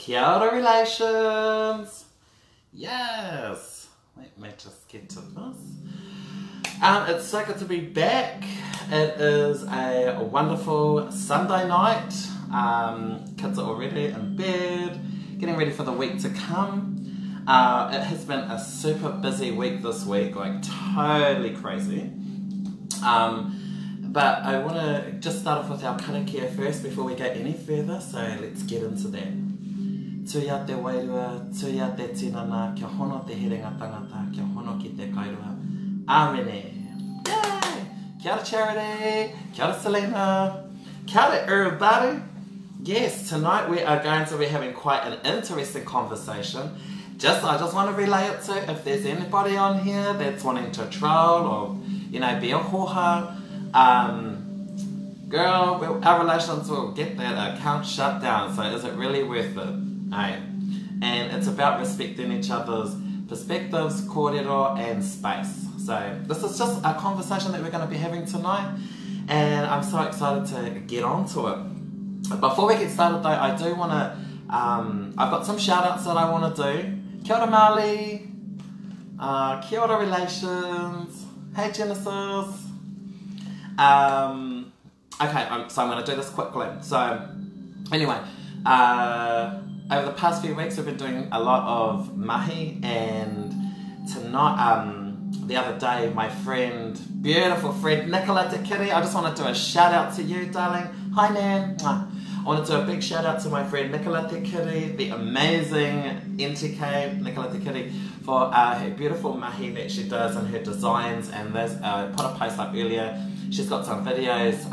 Kia ora relations! Yes! Let me just get to this. It's so good to be back. It is a wonderful Sunday night. Kids are already in bed, getting ready for the week to come. It has been a super busy week this week, like totally crazy. But I want to just start off with our karakia first before we go any further, so let's get into that. Tuia te wairua, tuia te tinana, kia hono te herenga tangata, kia hono ki te KaiRua. Amene. Yay! Kia ora Charity, kia ora Selena, kia ora everybody. Yes, tonight we are going to be having quite an interesting conversation. I just want to relay it to if there's anybody on here that's wanting to troll or, you know, be a hoha. Girl, our relations will get that account shut down, so is it really worth it? Hey. And it's about respecting each other's perspectives, kōrero, and space. So this is just a conversation that we're going to be having tonight, and I'm so excited to get on to it. Before we get started though, I do want to, I've got some shout outs that I want to do. Kia ora Mali, kia ora relations, hey Genesis. Okay, so I'm going to do this quickly. So, anyway, over the past few weeks we've been doing a lot of mahi, and tonight, the other day, my friend, beautiful friend, Nicola Te Kiri, I just want to do a shout out to you, darling. Hi, Nan. I want to do a big shout out to my friend Nicola Te Kiri, the amazing NTK, Nicola Te Kiri, for her beautiful mahi that she does and her designs, and there's put a post up earlier. She's got some videos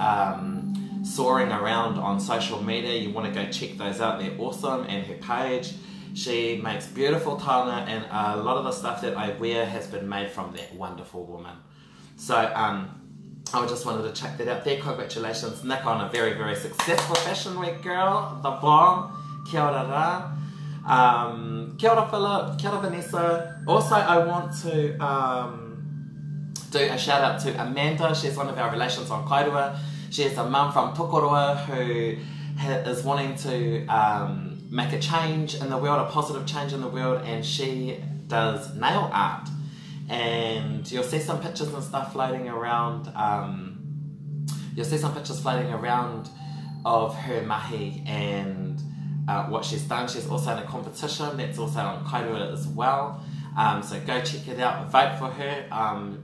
soaring around on social media. You want to go check those out, they're awesome, and her page. She makes beautiful taonga, and a lot of the stuff that I wear has been made from that wonderful woman. So I just wanted to check that out there. Congratulations, Nick, on a very, very successful fashion week, girl. The bomb. Kia ora ra. Kia ora Philip. Kia ora Vanessa. Also, I want to do a shout out to Amanda. She's one of our relations on KaiRua. She is a mum from Tokorua who is wanting to make a change in the world, a positive change in the world, and she does nail art. And you'll see some pictures and stuff floating around. You'll see some pictures floating around of her mahi and what she's done. She's also in a competition that's also on KaiRua as well. So go check it out, vote for her.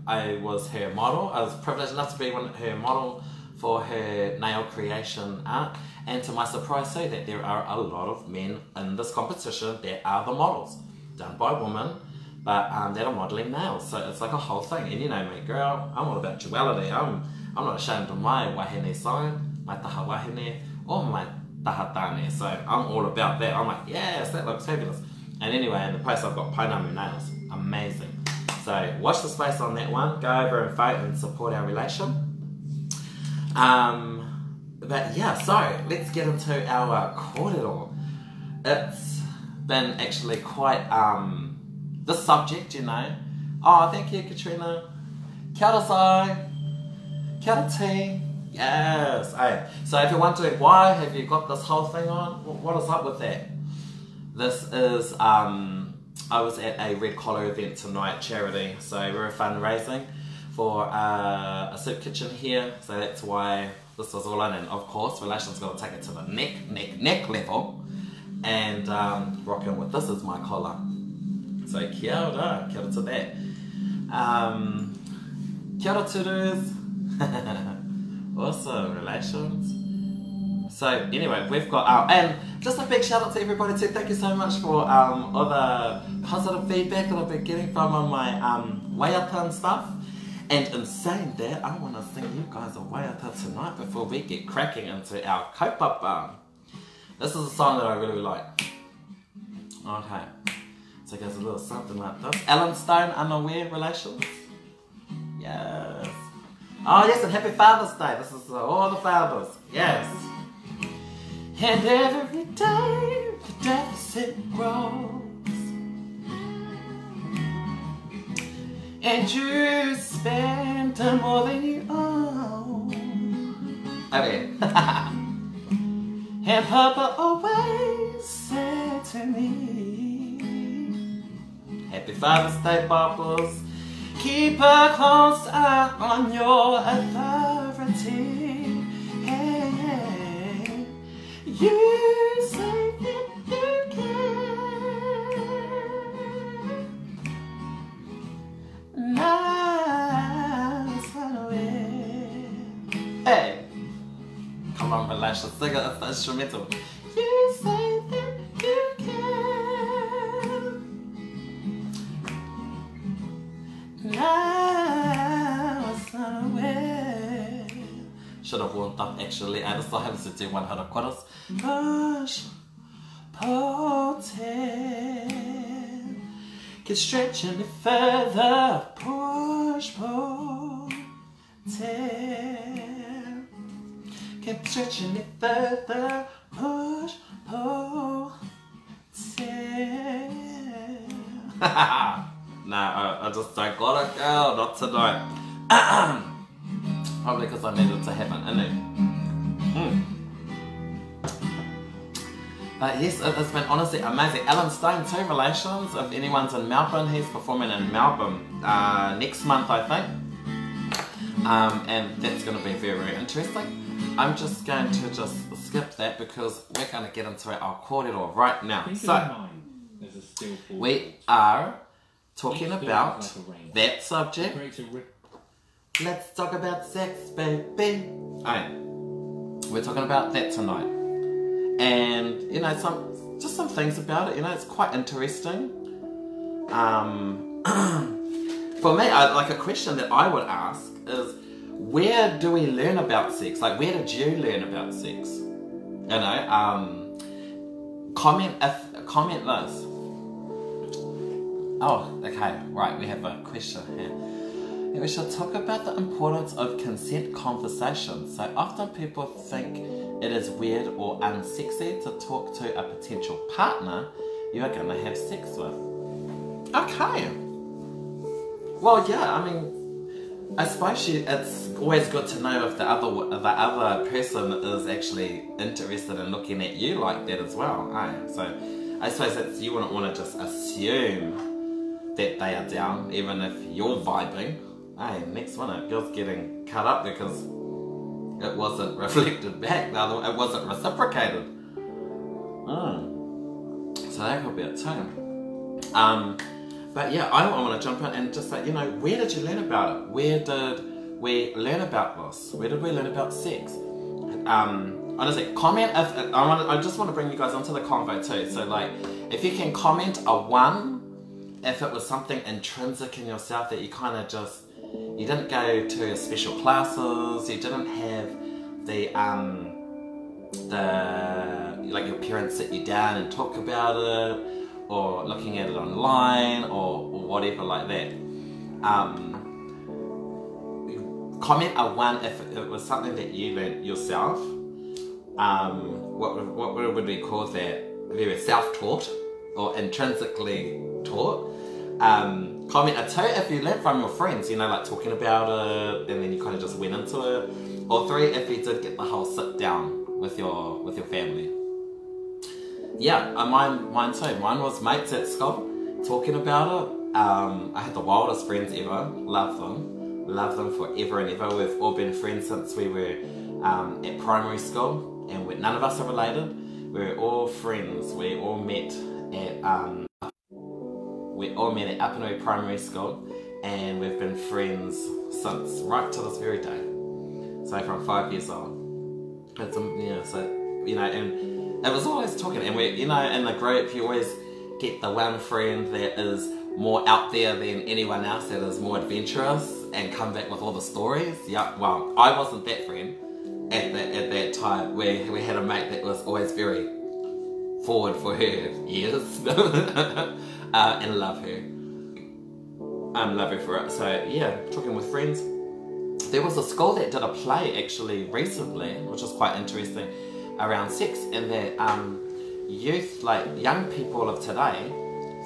I was her model. I was privileged enough to be her model for her nail creation art, and to my surprise say that there are a lot of men in this competition that are the models, done by women, but that are modelling nails. So it's like a whole thing, and you know me, girl, I'm all about duality. I'm not ashamed of my wahine sign, my taha wahine, or my taha tane, so I'm all about that. I'm like, yes, that looks fabulous. And anyway, in the post I've got Painamu nails, amazing. So watch the space on that one, go over and vote and support our relation. But yeah, so let's get into our kōrero. It's been actually quite, this subject, you know. Oh, thank you, Katrina. Kia ora Sai. Kia ora T. Yes. Hey. So if you're wondering why have you got this whole thing on, what is up with that? This is, I was at a red collar event tonight, charity, so we're fundraising for a soup kitchen here, so that's why this was all in, and of course, relations got to take it to the neck level, and rocking with this is my collar. So kia ora to that. Kia ora turus. Awesome, relations. So anyway, we've got, and just a big shout out to everybody too. Thank you so much for all the positive feedback that I've been getting from on my waiata and stuff. And in saying that, I want to sing you guys a waiata tonight before we get cracking into our kaupapa. This is a song that I really like. Okay, so it goes a little something like this. Alan Stone, Unaware Relations. Yes. Oh yes, and happy Father's Day. This is all the fathers. Yes. And every day the deficit grows, and you spend more than you owe. Okay. And Papa always said Father's Day bubbles. Keep a close eye on your authority. Hey, hey. You say that you can. Now it's run away. Hey, come on, relax. Let's sing it. It's the instrumental. You say that you can. Now it's run away. Should have warmed up actually. I just have to do 100 quarters. Push, pull, keep stretching it further. Push, pull, keep stretching it further. Push, pull, No, I just don't got it, girl. Not tonight. Probably because I needed to have an innie. But yes, it's been honestly amazing. Alan Stone, 2 relations. If anyone's in Melbourne, he's performing in Melbourne next month, I think. And that's going to be very, very interesting. I'm just going to skip that because we're going to get into our corridor right now. So, we are talking about that subject. Let's talk about sex, baby. Alright, we're talking about that tonight. And, you know, some things about it, you know, it's quite interesting. For me, like a question that I would ask is, where do we learn about sex? Like, where did you learn about sex? You know, comment this. Oh, okay, right, we have a question here. And we should talk about the importance of consent conversations. So often people think it is weird or unsexy to talk to a potential partner you are going to have sex with. Okay. Well, yeah, I mean, I suppose it's always good to know if the other person is actually interested in looking at you like that as well. So I suppose you wouldn't want to just assume that they are down, even if you're vibing. Next one, it girl's getting cut up because it wasn't reflected back. It wasn't reciprocated. So that could be it too. But yeah, I want to jump in and just say, you know, where did you learn about it? Where did we learn about this? Where did we learn about sex? Honestly, comment if I just want to bring you guys onto the convo too. So like, if you can comment a 1, if it was something intrinsic in yourself that you kind of just, you didn't go to special classes, you didn't have like your parents sit you down and talk about it, or looking at it online, or whatever like that. Comment a 1 if it was something that you learned yourself. What would we call that? Very self-taught or intrinsically taught. Comment a 2 if you learned from your friends, you know, like talking about it and then you kind of just went into it. Or 3 if you did get the whole sit down with your family. Yeah, mine too. Mine was mates at school talking about it. I had the wildest friends ever. Love them forever and ever. We've all been friends since we were at primary school, and none of us are related. We're all friends. We all met at Apanui Primary School, and we've been friends since right to this very day. So from 5 years old. It's, so, you know, and it was always talking, and we, you know, in the group you always get the one friend that is more out there than anyone else, that is more adventurous and come back with all the stories. Yeah, well, I wasn't that friend at that time. We had a mate that was always very forward for her years and love her. Love her for it. So yeah, talking with friends. There was a school that did a play actually recently, which was quite interesting, around sex, and that youth, like young people of today,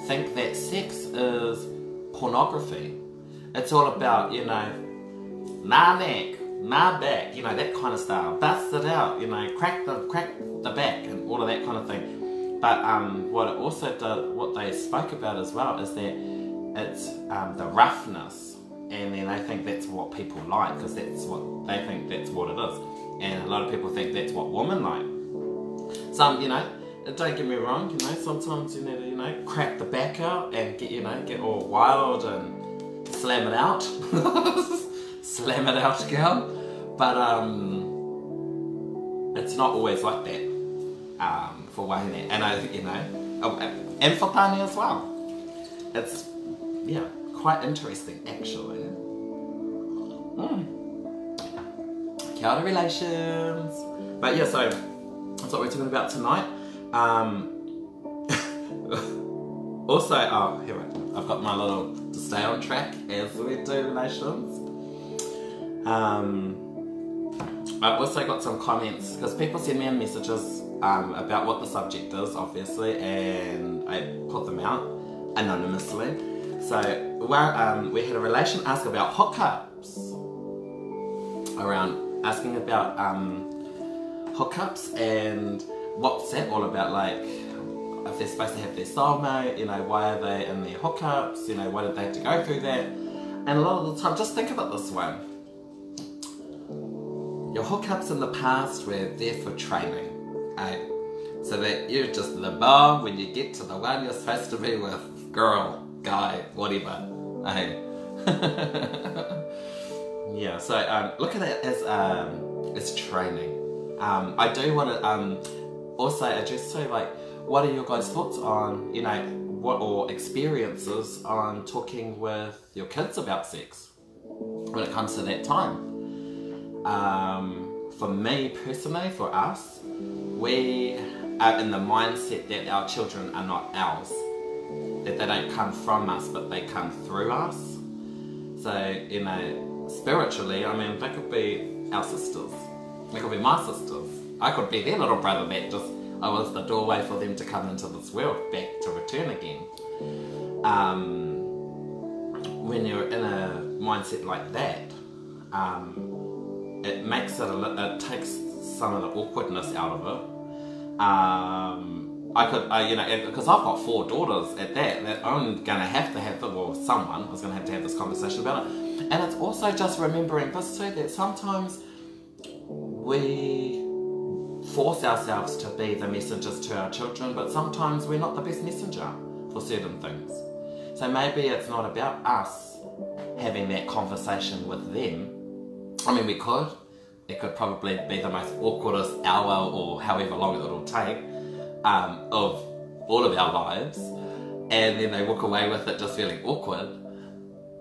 think that sex is pornography. It's all about, you know, nah neck, nah back, you know, that kind of style. Bust it out, you know, crack the back and all of that kind of thing. But what it also does, what they spoke about as well, is that it's the roughness, and then they think that's what people like because that's what they think that's what it is, and a lot of people think that's what women like. Some, don't get me wrong, sometimes you need to, crack the back out and get all wild and slam it out, slam it out, girl. But it's not always like that for Wahine, and and for Pani as well. It's quite interesting actually. Kia ora relations. But yeah, so that's what we're talking about tonight. Also, here I've got my little to stay on track as we do relations. I also got some comments because people send me messages about what the subject is, obviously, and I put them out anonymously. So we had a relation ask about hookups, around asking about hookups and what's that all about, like if they're supposed to have their soulmate, why are they in their hookups, why did they have to go through that? And a lot of the time, just think of it this way. Your hookups in the past were there for training, so that you're just the bomb when you get to the one you're supposed to be with, girl, guy, whatever. Yeah, so look at it as training. I do want to also address too, like, what are your guys' thoughts on, or experiences on talking with your kids about sex when it comes to that time? For me personally, for us, we are in the mindset that our children are not ours, that they don't come from us, but they come through us. So, spiritually, they could be our sisters, they could be my sisters, I could be their little brother that I was the doorway for them to come into this world, back to return again. When you're in a mindset like that, it makes it takes some of the awkwardness out of it. Because I've got 4 daughters at that I'm gonna have to have, someone was gonna have to have this conversation about it. And it's also just remembering this too, that sometimes we force ourselves to be the messengers to our children, but sometimes we're not the best messenger for certain things. So maybe it's not about us having that conversation with them. We could. It could probably be the most awkwardest hour or however long it'll take of all of our lives, and then they walk away with it just feeling awkward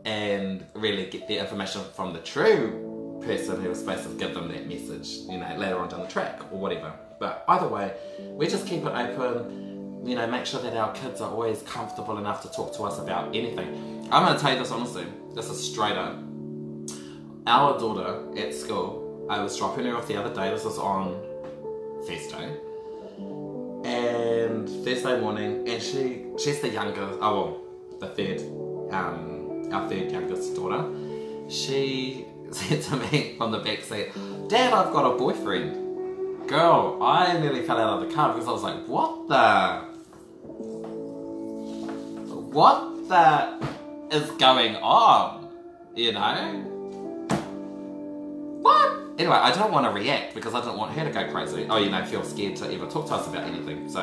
and really get the information from the true person who was supposed to give them that message, later on down the track or whatever. But either way, we just keep it open, make sure that our kids are always comfortable enough to talk to us about anything. I'm going to tell you this honestly, this is straight up. Our daughter at school, I was dropping her off the other day, this was on Thursday, and Thursday morning, and she's the youngest, our third youngest daughter. She said to me from the back seat, "Dad, I've got a boyfriend." Girl, I nearly fell out of the car because I was like, what the is going on? What? Anyway, I don't want to react because I don't want her to go crazy. Feel scared to ever talk to us about anything. So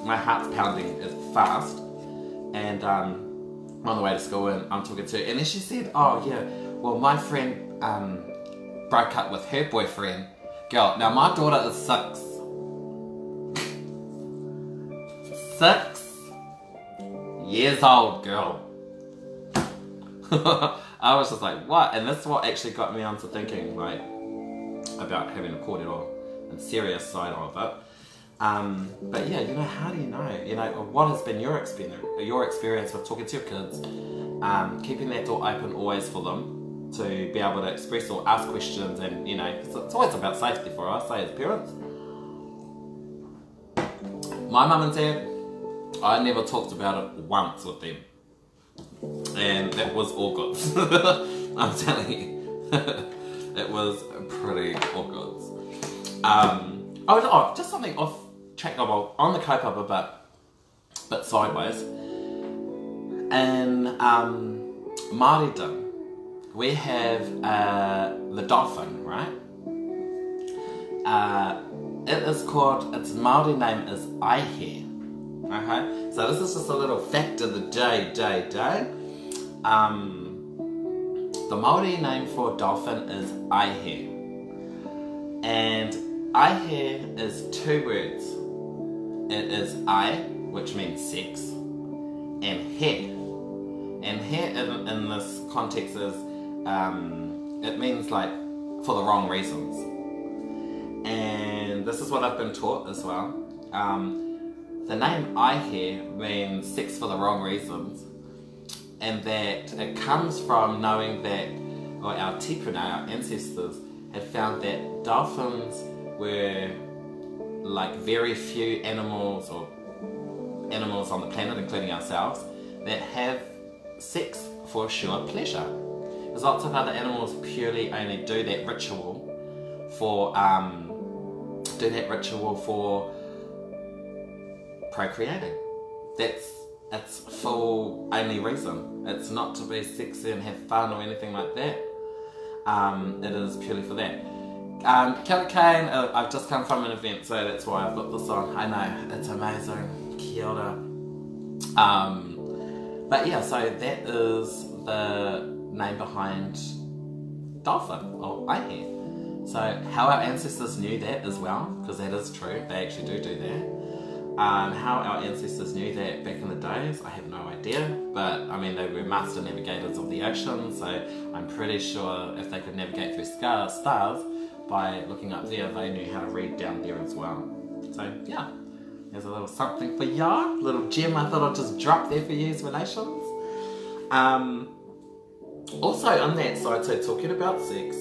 my heart's pounding fast, and on the way to school, and I'm talking to her, and then she said, "Oh yeah, well my friend broke up with her boyfriend." Girl, now my daughter is 6. 6 years old, girl. I was just like, what? And this is what actually got me onto thinking, about having a cordial and serious side of it. But yeah, how do you know? What has been your experience with talking to your kids, keeping that door open always for them to be able to express or ask questions, and it's always about safety for us, as parents. My mum and dad, I never talked about it once with them, and that was all good. I'm telling you, it was pretty awkward. Just something off track, on the kaupapa, but sideways. In Māoridom, we have the dolphin, right? It is called, its Māori name is aihe. Okay, so this is just a little fact of the day. The Māori name for dolphin is aihe. And aihe is 2 words. It is ai, which means sex, and he. And he in this context is, it means like for the wrong reasons. And this is what I've been taught as well. The name aihe means sex for the wrong reasons. And that it comes from knowing that, or our tipuna, our ancestors, had found that dolphins were like very few animals, or animals on the planet, including ourselves, that have sex for sheer pleasure. There's lots of other animals purely only do that ritual for procreating. It's full only reason. It's not to be sexy and have fun or anything like that. It is purely for that. Kia ora Kane, I've just come from an event, so that's why I've got this on. I know, it's amazing. Kia ora. But yeah, so that is the name behind dolphin, or aihe. So how our ancestors knew that as well, because that is true, they actually do that. How our ancestors knew that back in the days, I have no idea, but I mean, they were master navigators of the ocean, so I'm pretty sure if they could navigate through stars by looking up there, they knew how to read down there as well. So yeah, there's a little something for ya, little gem I thought I'd just drop there for you, relations. Also on that side, so talking about sex,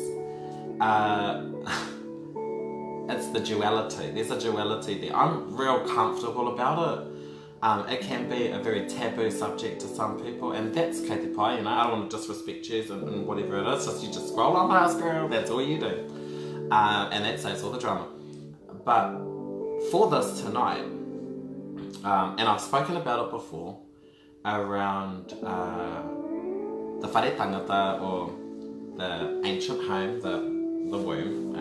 it's the duality. There's a duality there. I'm real comfortable about it. It can be a very taboo subject to some people, and that's Kei te pai, you know. I don't want to disrespect you and whatever it is, just you just scroll on past, girl, that's all you do. And that saves all the drama. But for this tonight, and I've spoken about it before, around the whare tangata, or the ancient home, the womb,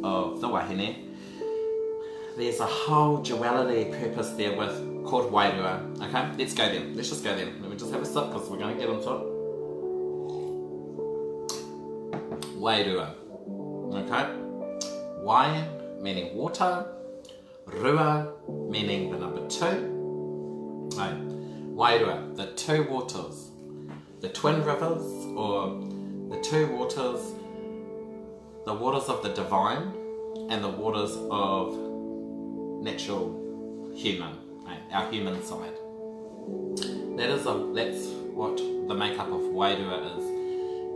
of the wahine. There's a whole duality purpose there called wairua. Okay, let's go there. Let's just go there. Let me just have a sip because we're going to get into it. Wairua. Okay, wai meaning water, rua meaning the number 2. Wairua, the 2 waters, the twin rivers, or the 2 waters, the waters of the divine and the waters of natural human, right? Our human side. That's what the makeup of wairua is.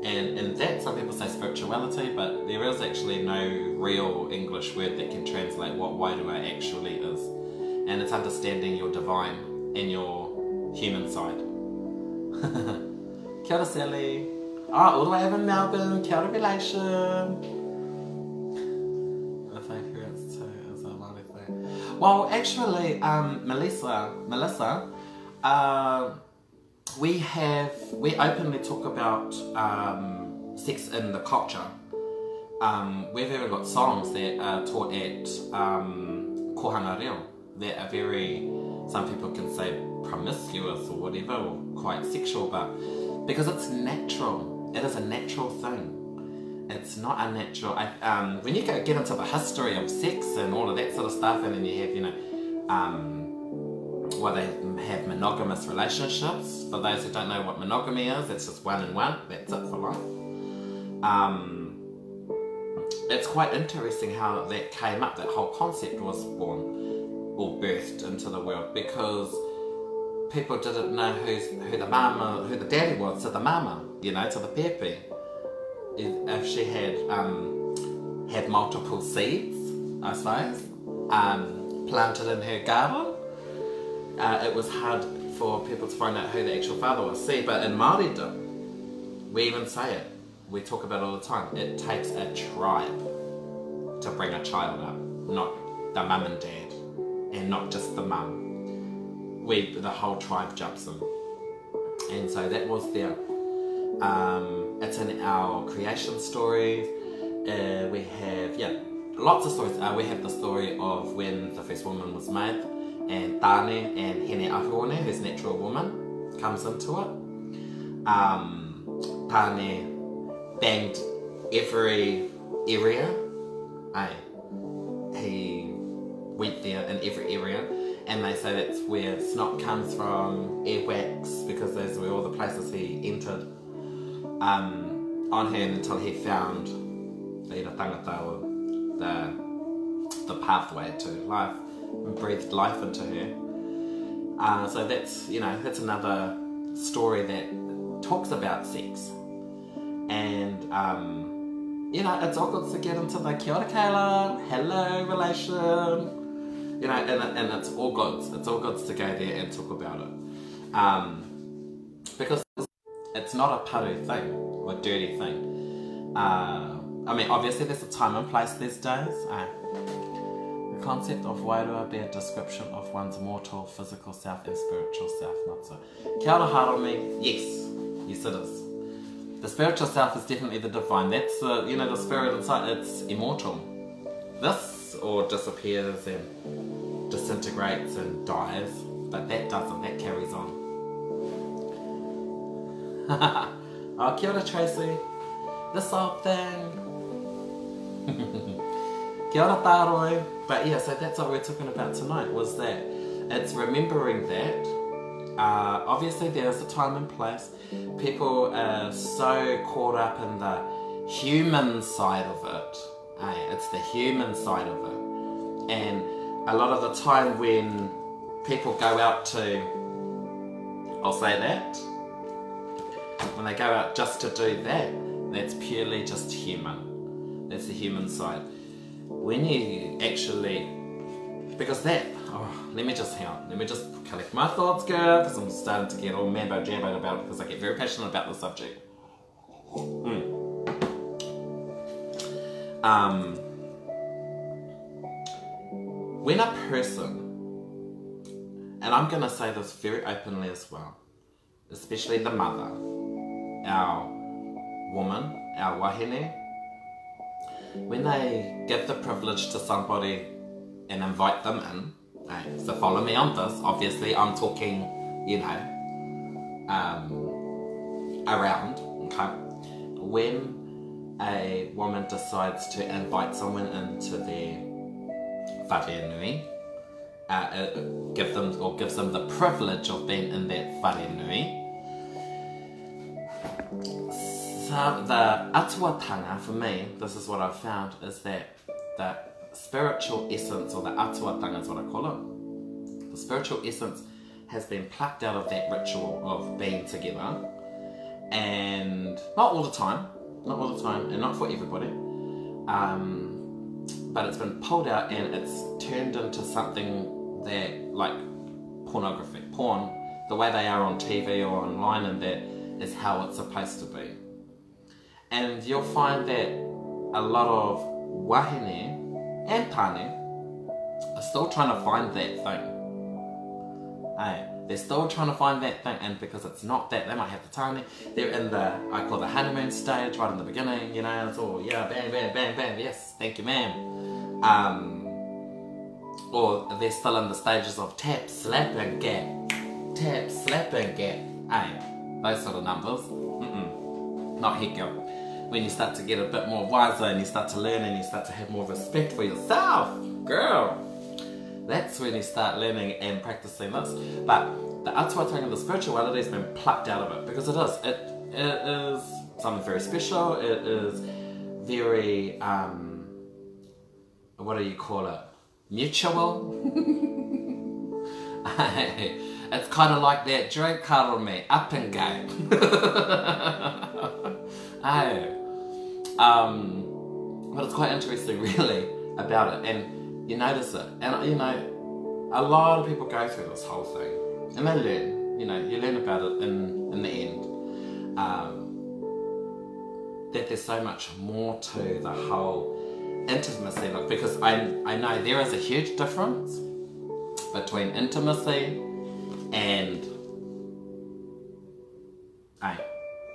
And in that, some people say spirituality, but there is actually no real English word that can translate what wairua actually is. And it's understanding your divine and your human side. Kia ora Sally. All the way over in Melbourne, kia ora relation. Well, actually, Melissa, we openly talk about sex in the culture. We've even got songs that are taught at kohanga reo that are very, some people can say promiscuous or whatever, or quite sexual, but because it's natural, it is a natural thing. It's not unnatural. When you get into the history of sex and all of that sort of stuff, and then you have, you know, well, they have monogamous relationships. For those who don't know what monogamy is, it's just one and one. That's it for life. It's quite interesting how that came up. That whole concept was born or birthed into the world because people didn't know who the daddy was to the mama, you know, to the pepe. If she had multiple seeds, I suppose, planted in her garden, it was hard for people to find out who the actual father was. See, but in Māoridom, we even say it, we talk about it all the time, it takes a tribe to bring a child up, not the mum and dad, and not just the mum. The whole tribe jumps in. And so that was there. It's in our creation stories. We have, lots of stories. We have the story of when the first woman was made, and Tāne and Hene Ahuone, who's natural woman, comes into it. Tāne banged every area. He went there in every area, and they say that's where snot comes from, earwax, because those were all the places he entered on her until he found the tangata, or the pathway to life, and breathed life into her. So that's, that's another story that talks about sex. And it's all good to get into the kia ora Kayla, hello relation, and it's all good. It's all good to go there and talk about it. Because it's not a paru thing, or a dirty thing. Obviously there's a time and place these days. The concept of wairua be a description of one's mortal, physical self and spiritual self, not so. Kia ora haromi, yes it is. The spiritual self is definitely the divine. That's the spirit inside. It's immortal. This all disappears and disintegrates and dies, but that doesn't. That carries on. Oh, kia ora Tracy. This old thing. Kia ora Tāroe. But yeah, so that's what we're talking about tonight. Was that it's remembering that. Obviously there's a time and place. People are so caught up in the human side of it. It's the human side of it. And a lot of the time when people go out to, I'll say that, when they go out just to do that, that's purely just human. That's the human side. When you actually, because that, let me just collect my thoughts, girl, because I'm starting to get all mambo-jambo about it, because I get very passionate about the subject. When a person, and I'm going to say this very openly as well, especially the mother, our woman, our wahine, when they give the privilege to somebody and invite them in, so follow me on this, obviously I'm talking, around, okay? When a woman decides to invite someone into their whare nui, gives them the privilege of being in that whare nui, so the atuatanga, for me, this is what I've found, is that the spiritual essence, or the atuatanga is what I call it, the spiritual essence has been plucked out of that ritual of being together, and not all the time, and not for everybody, but it's been pulled out and it's turned into something that, like porn, the way they are on TV or online, and that is how it's supposed to be. And you'll find that a lot of wahine and tāne are still trying to find that thing. They're still trying to find that thing, and because it's not that, they might have the tāne, they're in the, I call the honeymoon stage, right in the beginning, it's all, bang, bang, bang, bang, yes, thank you ma'am. Or they're still in the stages of tap, slap and gap, those sort of numbers, not here girl. When you start to get a bit more wiser and you start to learn and you start to have more respect for yourself, girl, that's when you start learning and practicing this. But the atuatanga, the spirituality, has been plucked out of it, because it is something very special. It is very, what do you call it? Mutual. It's kind of like that drink, karome, up and go. But it's quite interesting really about it, and you notice it, and a lot of people go through this whole thing and they learn, you learn about it in the end, that there's so much more to the whole intimacy, because I know there is a huge difference between intimacy and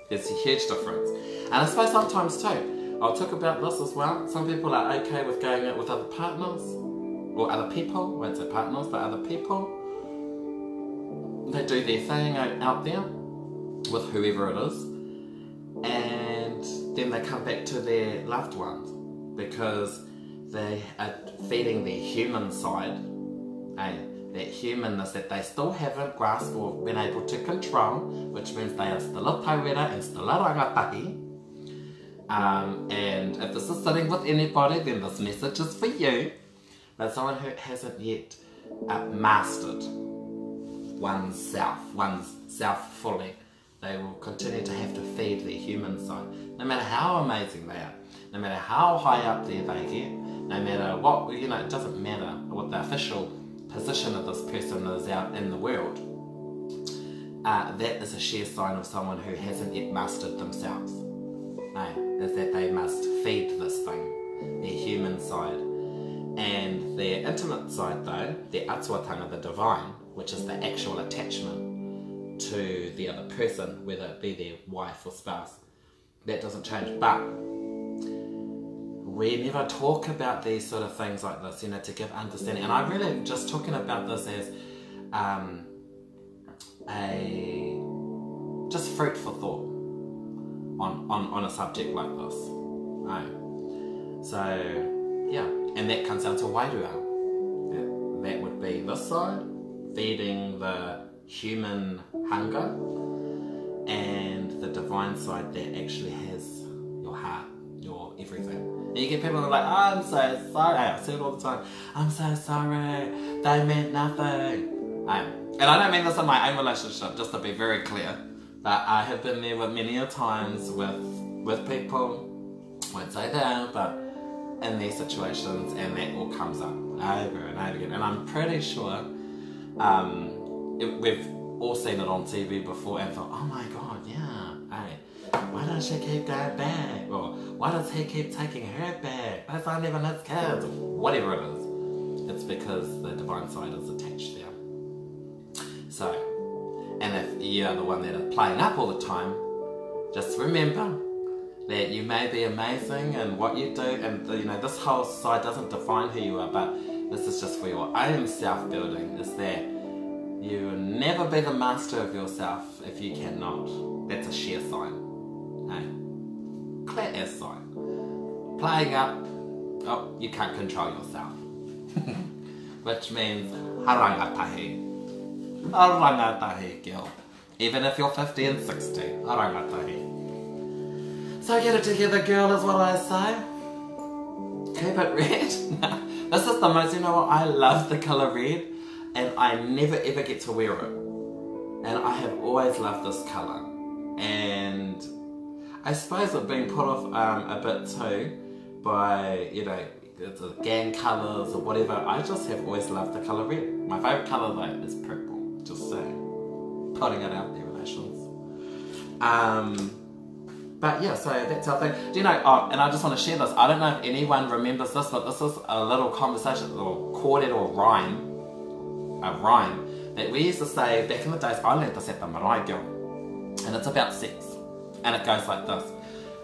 There's a huge difference. And I suppose sometimes too, I'll talk about this as well. Some people are okay with going out with other partners, or other people, I won't say partners, but other people. They do their thing out there with whoever it is, and then they come back to their loved ones because they are feeding their human side, that humanness that they still haven't grasped or been able to control, which means they are still a tauira and still a rangatahi. And if this is sitting with anybody, then this message is for you. But someone who hasn't yet mastered one's self fully, they will continue to have to feed their human side. No matter how amazing they are, no matter how high up there they get, no matter what, it doesn't matter what the official position of this person is out in the world. That is a sheer sign of someone who hasn't yet mastered themselves. Is that they must feed this thing, their human side. And their intimate side though, their atuatanga, the divine, which is the actual attachment to the other person, whether it be their wife or spouse, that doesn't change. But we never talk about these sort of things like this, to give understanding. And I'm really just talking about this as a just food for thought on a subject like this. Right? So yeah, and that comes down to wairua. That would be this side, feeding the human hunger, and the divine side that actually has your heart, your everything. And you get people who are like, oh, I'm so sorry. I say it all the time. I'm so sorry. They meant nothing. And I don't mean this in my own relationship, just to be very clear. But I have been there with many a times with people, I won't say that, but in these situations, and that all comes up over and over again. And I'm pretty sure we've all seen it on TV before and thought, oh my God, yeah, why does she keep going back? Or why does he keep taking her back? Those aren't even his kids. Or whatever it is. It's because the divine side is attached there. So, and if you're the one that is playing up all the time, just remember that you may be amazing in what you do, and this whole side doesn't define who you are, but this is just for your own self-building, is that you will never be the master of yourself if you cannot. That's a sheer sign. Clear as sign. Playing up, oh, you can't control yourself. Which means harangatahi. Harangatahi, girl. Even if you're 50 and 60, harangatahi. So get it together, girl, is what I say. Keep it red. This is the most, I love the colour red, and I never ever get to wear it. And I have always loved this colour. And I suppose it's being put off a bit too by, the gang colours or whatever. I just have always loved the colour red. My favourite colour though is purple. Just saying. Putting it out there, relations. But yeah, so that's our thing. Do you know, and I just want to share this. I don't know if anyone remembers this, but this is a little conversation or quartet or rhyme. A rhyme that we used to say back in the days. I learned this at the marae girl. And it's about sex. And it goes like this.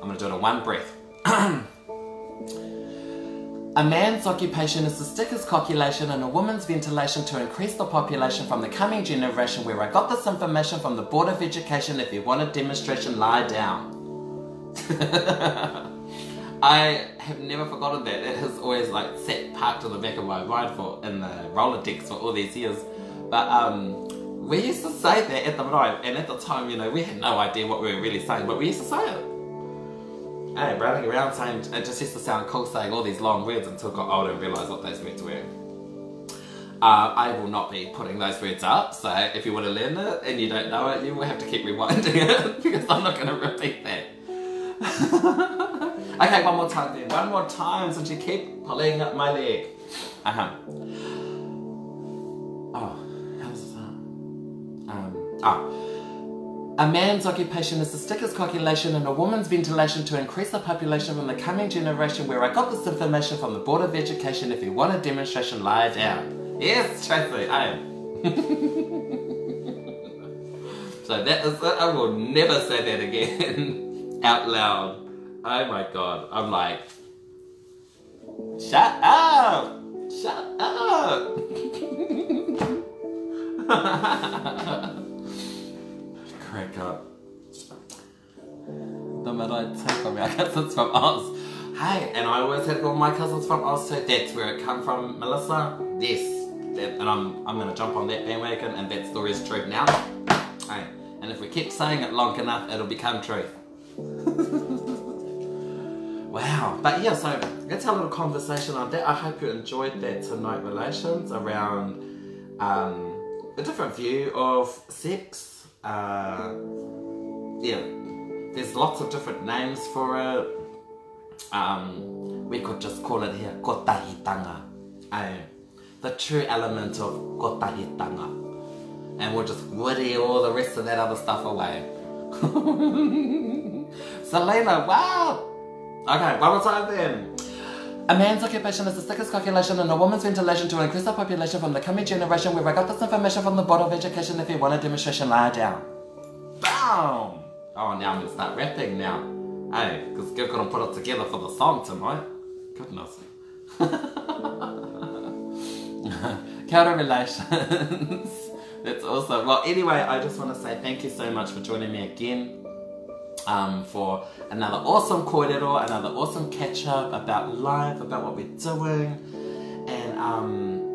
I'm going to do it in one breath. A man's occupation is to stick his copulation and a woman's ventilation to increase the population from the coming generation. Where I got this information from the Board of Education. If you want a demonstration, lie down. I have never forgotten that. It has always sat parked in the back of my mind in the Rolodex for all these years. But we used to say that at the marae, and at the time, we had no idea what we were really saying, but we used to say it. Hey, running around saying, it just used to sound cool saying all these long words until I got older and realised what those words were. I will not be putting those words up, so if you want to learn it and you don't know it, you will have to keep rewinding it, because I'm not going to repeat that. Okay, one more time then. One more time, since you keep pulling up my leg. A man's occupation is to stick his copulation and a woman's ventilation to increase the population from the coming generation. Where I got this information from the Board of Education. If you want a demonstration, lie down. Yes, Tracy, I am. So that is it. I will never say that again out loud. Oh my god. I'm like, shut up! Shut up! Crack up. The minute I take on my cousins from Oz. Hey, and I always had all my cousins from Oz too. That's where it come from, Melissa. Yes. And I'm gonna jump on that bandwagon, and that story is true now. Hey, and if we keep saying it long enough, it'll become truth. Wow. But yeah, so let's have a little conversation on that. I hope you enjoyed that tonight, relations, around a different view of sex. Yeah, there's lots of different names for it. We could just call it here kotahitanga. The true element of kotahitanga. And we'll just woody all the rest of that other stuff away. Selena, wow! Okay, one more time then. A man's occupation is the sickest calculation and a woman's ventilation to increase the population from the coming generation. Where I got this information from the Board of Education. If you want a demonstration, lie down. Boom! Oh, now I'm going to start rapping now. Hey, because you're going to put it together for the song tonight. Goodness. KaiRua relations. That's awesome. Well, anyway, I just want to say thank you so much for joining me again. For another awesome kōrero, another awesome catch-up about life, about what we're doing. And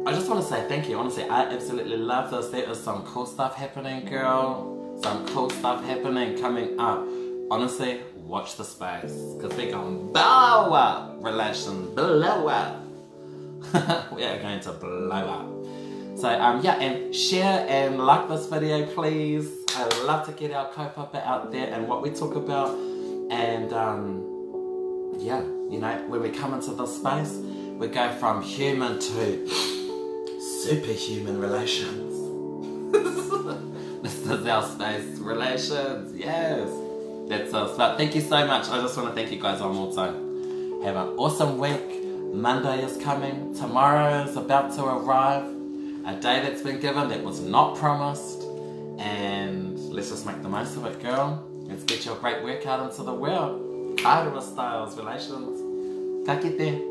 I just want to say thank you. Honestly, I absolutely love this. There is some cool stuff happening, girl. Some cool stuff happening coming up. Honestly, watch the space, because we're going blow up, relations, blow up. We are going to blow up. So yeah, and share and like this video, please. I love to get our kaupapa out there and what we talk about. And yeah, you know, when we come into this space, we go from human to superhuman relations. This is our space, relations, yes. That's us. But thank you so much. I just want to thank you guys one more time. Have an awesome week. Monday is coming. Tomorrow is about to arrive. A day that's been given that was not promised. And let's just make the most of it, girl. Let's get your great work out into the world. KaiRua styles, relations. Ka kite.